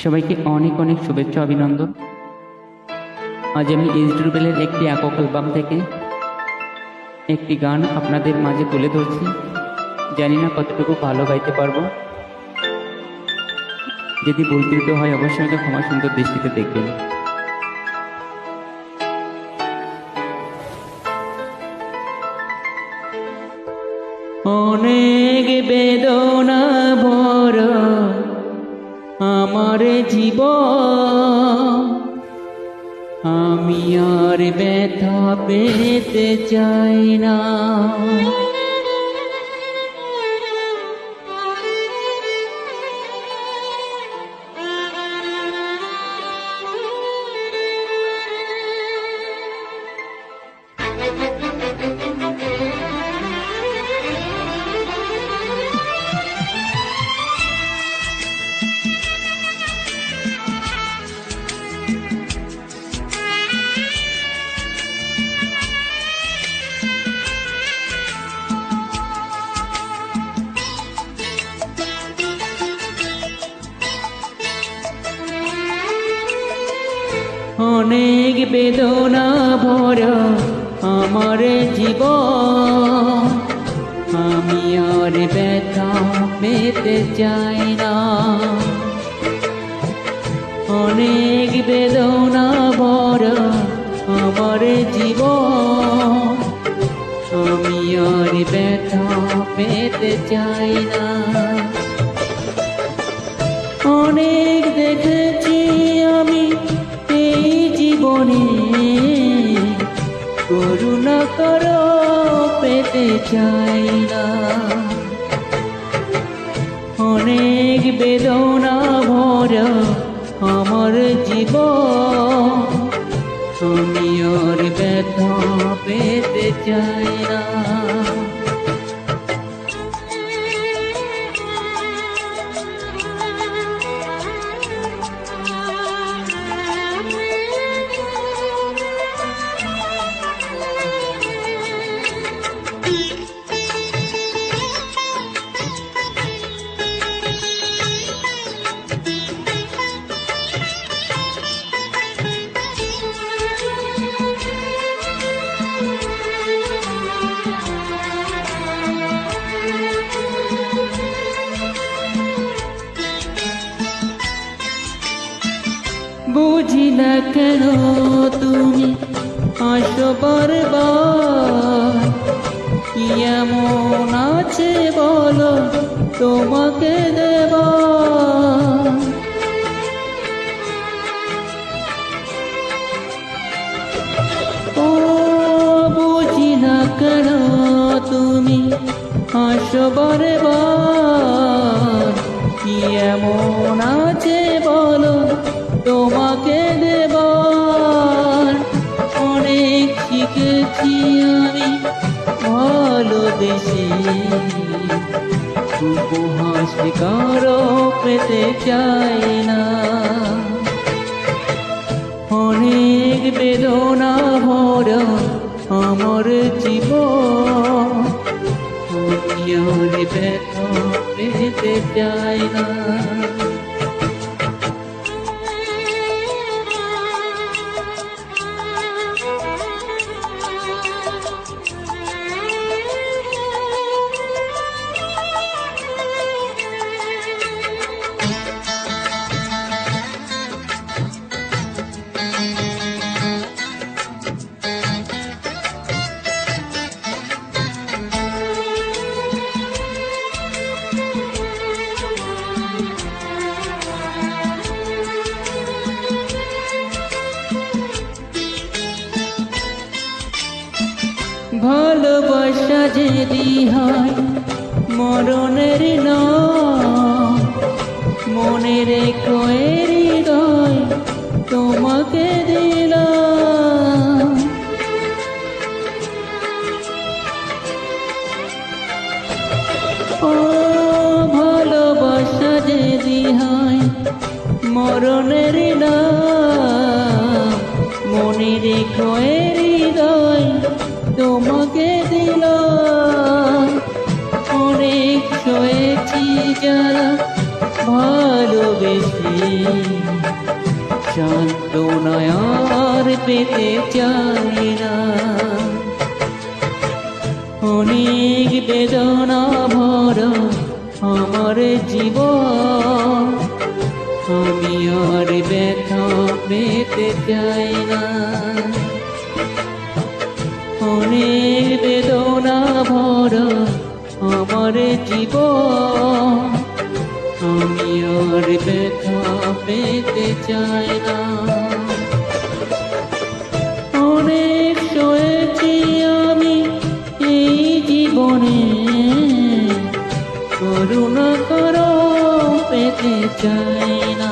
সবাইকে অনেক অনেক শুভেচ্ছা অভিনন্দন। আজ আমি ইসড্রুবেলের একটি একক অ্যালবাম থেকে একটি গান আপনাদের মাঝে তুলে ধরছি। জানি না কতটুকু ভালো গাইতে পারবো। যদি ভুল ত্রুটি হয় অবশ্যই আমাকে ক্ষমা সুন্দর দৃষ্টিতে দেখবেন। অনেক বেদনা ভরা আমার জীবন, আমি আর ব্যথা পেতে চাই না। অনেক বেদনা ভরা আমার জীবন, আমি আর ব্যথা পেতে চাই না। অনেক বেদনা ভরা আমার জীবন, আমি আর ব্যথা পেতে চাই না। অনেক দেখেছি আমি এই জীবনে, করুণা করো পেতে চাই না। অনেক বেদনা ভরা আমার জীবন, আমি আর ব্যথা পেতে চাই না। বুঝি না কেন তুমি আসো বারবার, কি এমন আছে বলো তোমাকে দেবা। ও বুঝি না কেন তুমি আসো বারবার, কি এমন আছে বলো তোমাকে দেবার। অনেক শিখেছি আমি ভালোবেসে, উপহাস কারো পেতে চাই না। অনেক বেদনা ভরা আমার জীবন, আমি আর ব্যথা পেতে চাই না। ভালোবাসা যদি হয় মরণের নাম, মনে রেখো হৃদয় তোমাকে দিলাম। ও ভালোবাসা যদি হয় মরণের নাম, মনে রেখো হৃদয় তোমাকে দিলাম। অনেক সয়েছি যারা ভালো বেশি সান্ত্বনা আর পেতে চাই না। অনেক বেদনা ভরা আমার জীবন, আমি আর ব্যথা পেতে চাই না। অনেক বেদনা ভরা আমার জীবন, আমি আর ব্যথা পেতে চাই না। অনেক সয়েছি আমি এই জীবনে, করুণা করো পেতে চাই না।